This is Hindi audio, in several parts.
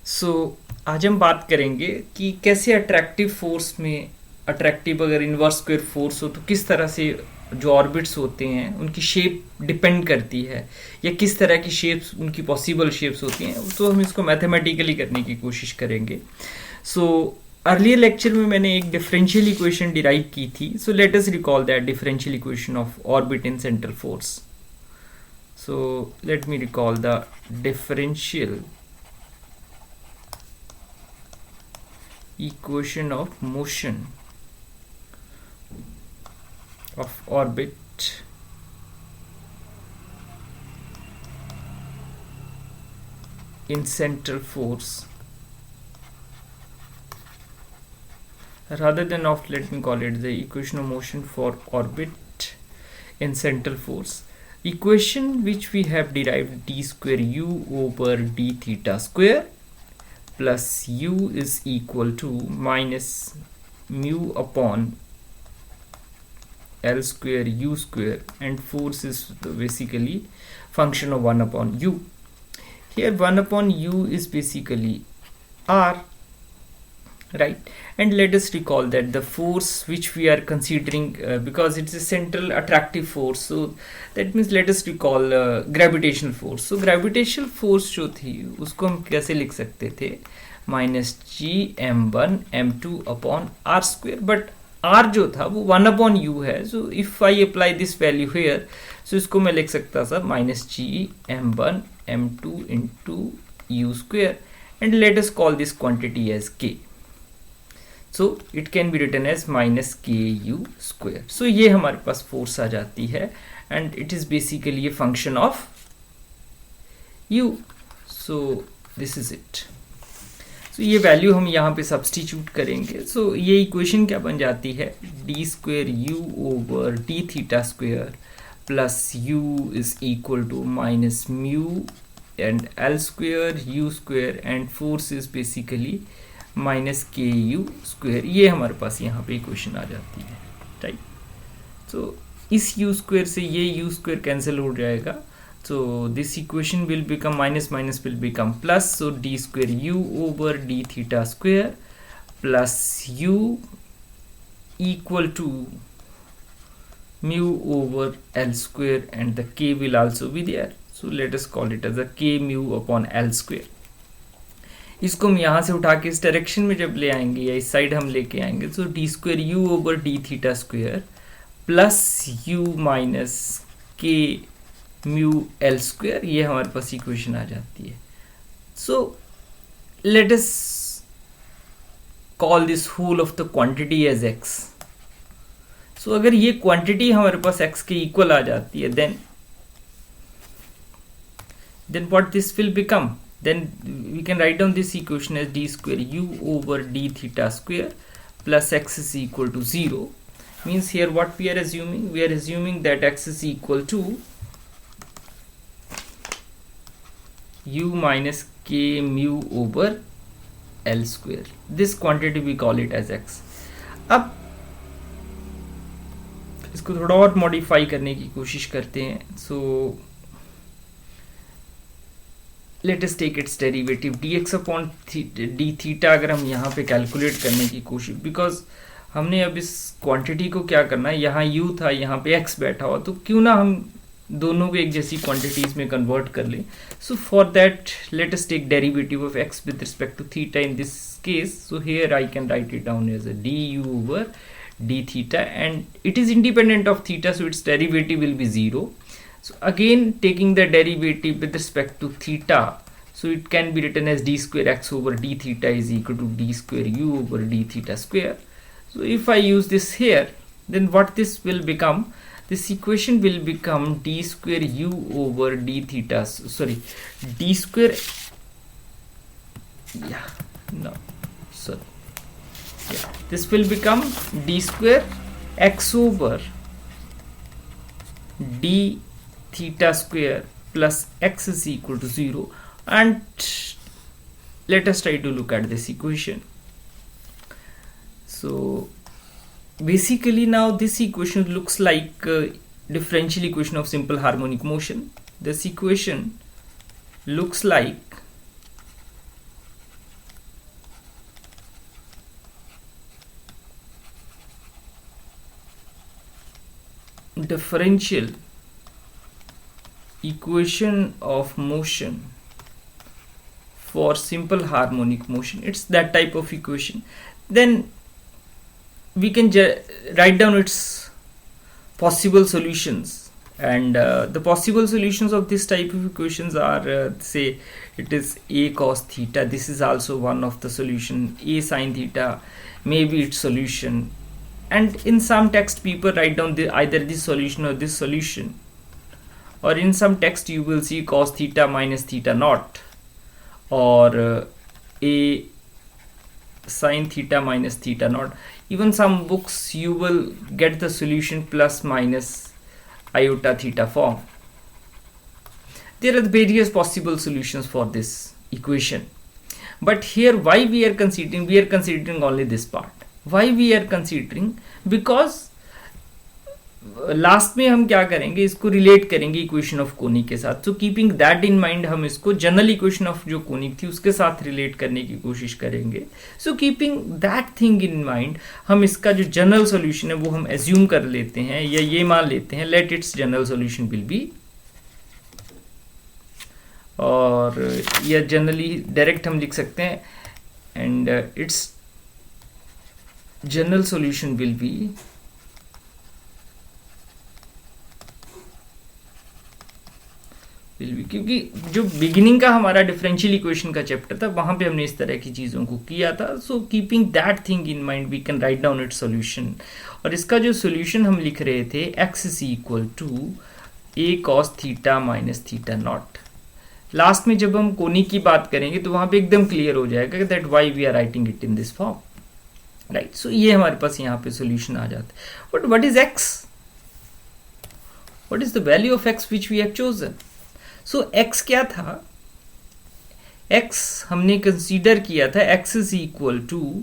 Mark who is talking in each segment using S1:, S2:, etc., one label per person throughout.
S1: सो आज हम बात करेंगे कि कैसे अट्रैक्टिव फोर्स में अट्रैक्टिव अगर इनवर्स स्क्वायर फोर्स हो तो किस तरह से जो ऑर्बिट्स होते हैं उनकी शेप डिपेंड करती है, या किस तरह की शेप्स उनकी पॉसिबल शेप्स होती हैं, तो हम इसको मैथमेटिकली करने की कोशिश करेंगे। सो अर्लियर लेक्चर में मैंने एक डिफरेंशियल इक्वेशन डिराइव की थी, सो let us recall that differential equation of orbit in central force. So let me recall the differential equation of motion of orbit in central force, rather than of, let me call it the equation of motion for orbit in central force. Equation which we have derived d square u over d theta square plus u is equal to minus mu upon L square u square, and force is basically function of 1 upon u. Here 1 upon u is basically r, right? And let us recall that the force which we are considering, because it's a central attractive force, so that means let us recall gravitational force. So gravitational force जो थी उसको हम कैसे लिख सकते थे, minus G M one M two upon R square, but R जो था वो 1 अपॉन यू है, so if I apply this value here, so इसको मैं लिख सकता था minus G M one M two into U square, and let us call this quantity as K. So it can be written as minus K U square. So ये हमारे पास फोर्स आ जाती है, and it is basically a function of U. So this is it. So ये वैल्यू हम यहाँ पे सब्सटीट्यूट करेंगे. सो ये इक्वेशन क्या बन जाती है, D square U over D theta square plus U is equal to minus mu and L square U square, and force is basically minus K U square. ये हमारे पास यहाँ पे इक्वेशन आ जाती है, राइट. तो इस यू स्क्वेयर से ये यू स्क्वेयर कैंसिल हो जाएगा, so this equation will become minus minus will become plus, so d square u over d theta square plus u equal to mu over L square, and the k will also be there, so let us call it as a k mu upon L square. इसको हम यहाँ से उठा के इस डायरेक्शन में जब ले आएंगे या इस साइड हम लेके आएंगे, so d square u over d theta square plus u minus k mu L square, ये हमारे पास इक्वेशन आ जाती है. So let us call this whole of the quantity as X. So अगर ये क्वांटिटी हमारे पास एक्स के इक्वल आ जाती है, then what this will become, then we can write down this equation as D square U over D theta square plus X is equal to 0. Means here what we are assuming that x is equal to u minus k mu over L square. This quantity we call it as x. अब इसको थोड़ा और मॉडिफाई करने की कोशिश करते हैं. So let us take its derivative dx upon D theta. अगर हम यहाँ पे कैलकुलेट करने की कोशिश, बिकॉज हमने अब इस क्वांटिटी को क्या करना है, यहाँ u था यहाँ पे x बैठा हुआ, तो क्यों ना हम दोनों को एक जैसी क्वांटिटीज में कन्वर्ट कर लें. So for that let us take derivative of x with respect to theta in this case. So here I can write it down as a D U over D theta, and it is independent of theta, so its derivative will be 0. So again taking the derivative with respect to theta, so it can be written as d square x over d theta is equal to d square u over d theta square. So if I use this here, then what this will become, this equation will become d square u over d theta, sorry, d square, yeah, no, sorry, yeah, this will become d square x over d theta square plus x is equal to 0. And let us try to look at this equation. So basically now this equation looks like differential equation of simple harmonic motion. This equation looks like differential equation of motion for simple harmonic motion, it's that type of equation, then we can write down its possible solutions. And the possible solutions of this type of equations are, say it is a cos theta, this is also one of the solution, a sin theta may be its solution. And in some text people write down either this solution or this solution, or in some text you will see cos theta minus theta naught, or a sin theta minus theta naught. Even some books you will get the solution plus minus iota theta form. There are various possible solutions for this equation, but here why we are considering only this part. Why we are considering? Because last में हम क्या करेंगे, इसको रिलेट करेंगे इक्वेशन ऑफ कोनिक के साथ. सो कीपिंग दैट इन माइंड हम इसको जनरल इक्वेशन ऑफ जो कोनिक थी उसके साथ रिलेट करने की कोशिश करेंगे. सो keeping that thing in mind हम इसका जो जनरल सॉल्यूशन है वो हम एज्यूम कर लेते हैं, या ये मान लेते हैं let its general solution will be, और या जनरली डायरेक्ट हम लिख सकते हैं and its general solution will be क्योंकि जो बिगिनिंग का हमारा डिफरेंशियल इक्वेशन का चैप्टर था वहां पे हमने इस तरह की चीजों को किया था. So keeping that thing in mind we can write down its solution. और इसका जो सॉल्यूशन हम लिख रहे थे x is equal to a cos theta minus theta naught. Last में जब हम कोनिक की बात करेंगे तो वहां पे एकदम क्लियर हो जाएगा that why we are writing it in this form, right. So ये हमारे पास यहाँ पे सॉल्यूशन आ जाता है. But what is x? What is the value of x which we have chosen? So x क्या था? x हमने कंसीडर किया था x इज इक्वल टू,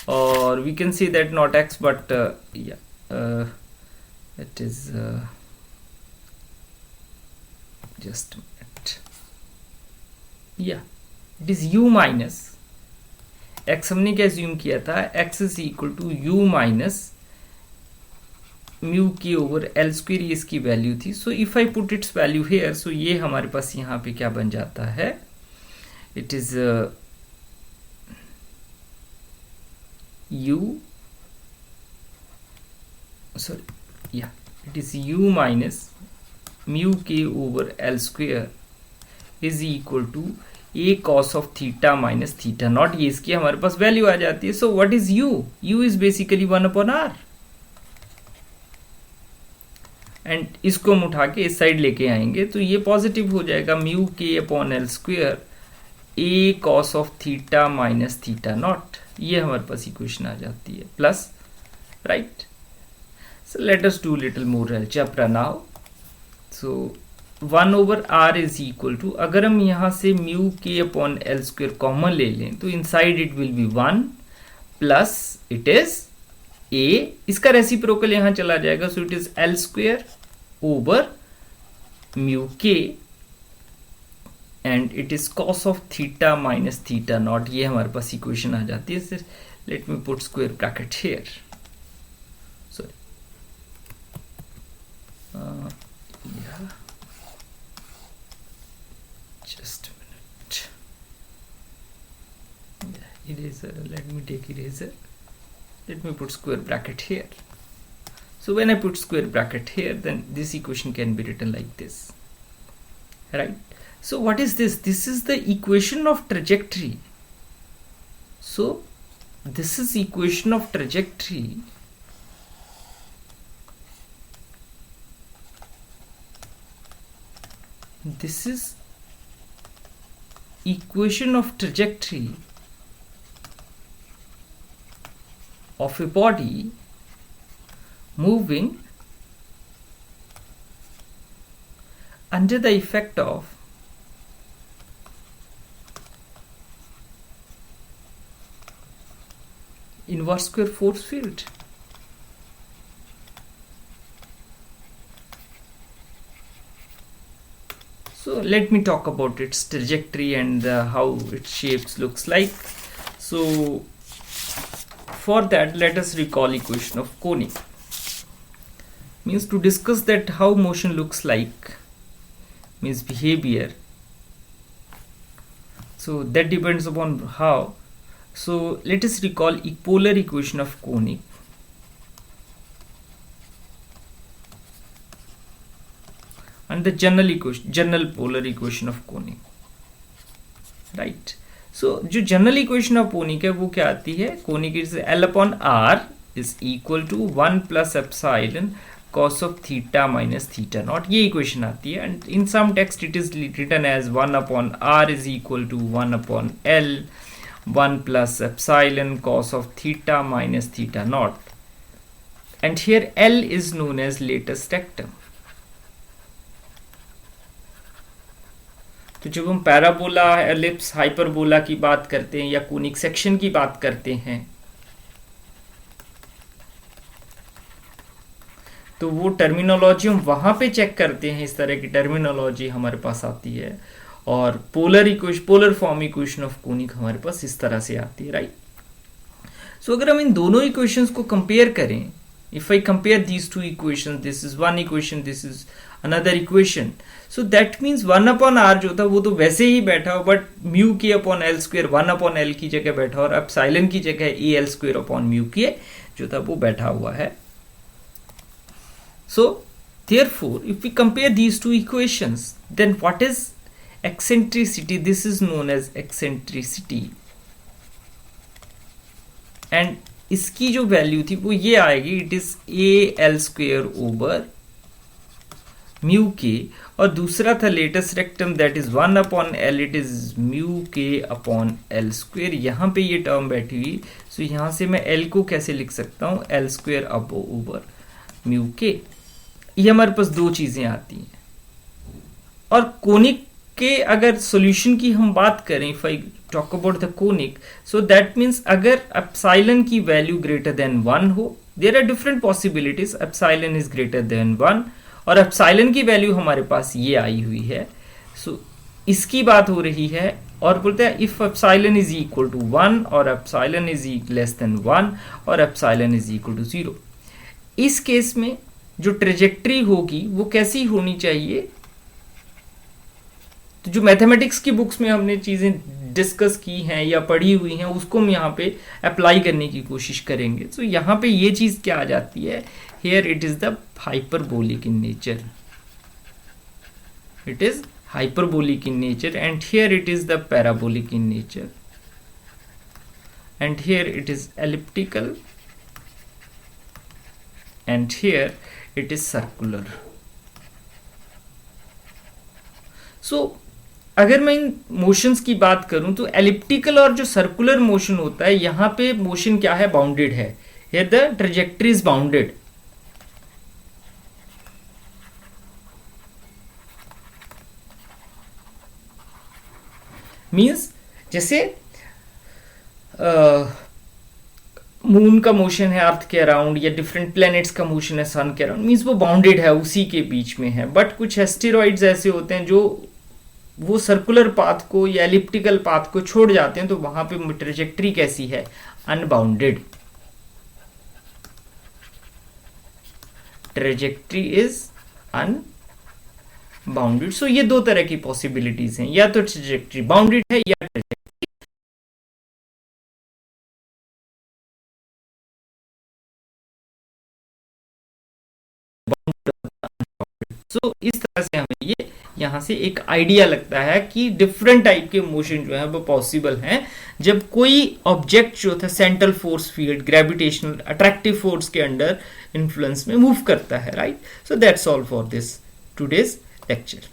S1: और we can say that not x but it is just a minute, yeah, it is u minus x. हमने क्या assume किया था? x is equal to u minus mu K over L square, ये इसकी वैल्यू थी. So if I put its value here, so ये हमारे पास यहाँ पे क्या बन जाता है? इट इज u, सॉरी या it is u minus mu K over L square is equal to a cos of theta minus theta naught. ये इसकी हमारे पास वैल्यू आ जाती है. So what is u? u is basically 1/r. And इसको हम उठा के इस साइड लेके आएंगे तो ये पॉजिटिव हो जाएगा. Mu K upon L square a cos of theta minus theta naught. ये हमारे पास इक्वेशन आ जाती है plus, right. So let us do little more algebra now. So 1/r is equal to, अगर हम यहाँ से mu K upon L square common ले लें तो inside it will be 1 plus it is a, इसका रेसिप्रोकल यहाँ चला जाएगा. So it is L square over mu K and it is cos of theta minus theta naught. ये हमारे पास इक्वेशन आ जाती है. Let me put square bracket here, sorry yeah, just a minute, yeah, eraser, let me take eraser, let me put square bracket here. So when I put square bracket here, then this equation can be written like this, right? So what is this? This is the equation of trajectory. So this is equation of trajectory. This is equation of trajectory of a body moving under the effect of inverse square force field. So let me talk about its trajectory and how its shapes looks like. So for that, let us recall equation of conic. means to discuss that how motion looks like, means behavior. So that depends upon how. So let us recall polar equation of conic. And the general polar equation of conic, right? So जो जनरल इक्वेशन ऑफ कोनिक है वो क्या आती है? Conic is L upon R is equal to 1 plus epsilon cos of theta minus theta naught, ये इक्वेशन आती है. And in some text it is written as 1 upon R is equal to 1 upon L 1 plus epsilon cos of theta minus theta naught, and here L is known as latest rectum. तो जब हम पैराबोला, एलिप्स, हाइपरबोला की बात करते हैं या कोनिक सेक्शन की बात करते हैं तो वो टर्मिनोलॉजी हम वहां पे चेक करते हैं. इस तरह की टर्मिनोलॉजी हमारे पास आती है. और polar form equation of conic हमारे पास इस तरह से आती है, राइट? सो अगर हम इन दोनों इक्वेशंस को कंपेयर करें, if I compare these two equation, this is one equation, this is another equation, so that means 1 upon R जो था वो तो वैसे ही बैठा हो, but mu K upon L square 1 upon L की जगह बैठा, और एप्सिलॉन की जगह A L square upon mu K जो था वो बैठा हुआ है. So therefore if we compare these two equations, then what is eccentricity? This is known as eccentricity, and इसकी जो वैल्यू थी वो ये आएगी, it is a L square over mu के, और दूसरा था latus rectum that is 1 upon L, it is mu K upon L square. यहाँ पे ये टर्म बैठी हुई, सो यहाँ से मैं एल को कैसे लिख सकता हूँ? एल स्क्वेयर अब ओवर म्यू के. ये हमारे पास दो चीजें आती हैं. और कोनिक के अगर सॉल्यूशन की हम बात करें, if I talk about the conic, so that means अगर एप्सिलॉन की वैल्यू ग्रेटर देन 1 हो, there are different possibilities. Epsilon is greater than 1 और एप्सिलॉन की वैल्यू हमारे पास ये आई हुई है. सो इसकी बात हो रही है, और बोलते हैं if epsilon is equal to 1 और एप्सिलॉन इज लेस देन 1 और एप्सिलॉन इज इक्वल टू 0. इस केस में जो ट्रेजेक्ट्री होगी वो कैसी होनी चाहिए? तो जो मैथमेटिक्स की बुक्स में हमने चीजें डिस्कस की हैं या पढ़ी हुई हैं उसको हम यहाँ पे अप्लाई करने की कोशिश करेंगे. तो यहाँ पे ये चीज क्या आ जाती है? Here it is the hyperbolic in nature, it is hyperbolic in nature, and here it is the parabolic in nature, and here it is elliptical, and here it is circular. So अगर मैं इन मोशंस की बात करूं तो एलिप्टिकल और जो सर्कुलर मोशन होता है, यहां पे मोशन क्या है? बाउंडेड है. Here the trajectory is bounded. Means जैसे मून का मोशन है अर्थ के अराउंड, या डिफरेंट प्लैनेट्स का मोशन है सन के अराउंड, मीन्स वो बाउंडेड है, उसी के बीच में है. बट कुछ एस्टेरॉइड्स ऐसे होते हैं जो वो सर्कुलर पाथ को या एलिप्टिकल पाथ को छोड़ जाते हैं, तो वहां पे ट्रेजेक्ट्री कैसी है? Unbounded. Trajectory is unbounded. So ये दो तरह की पॉसिबिलिटीज हैं, या तो ट्रेजेक्ट्री बाउंडेड है या सो इस तरह से हमें ये यहाँ से एक आइडिया लगता है कि डिफरेंट टाइप के मोशन जो है वो पॉसिबल हैं जब कोई ऑब्जेक्ट जो था central force field, gravitational attractive force के अंडर इन्फ्लुएंस में मूव करता है, right? So that's all for this today's lecture.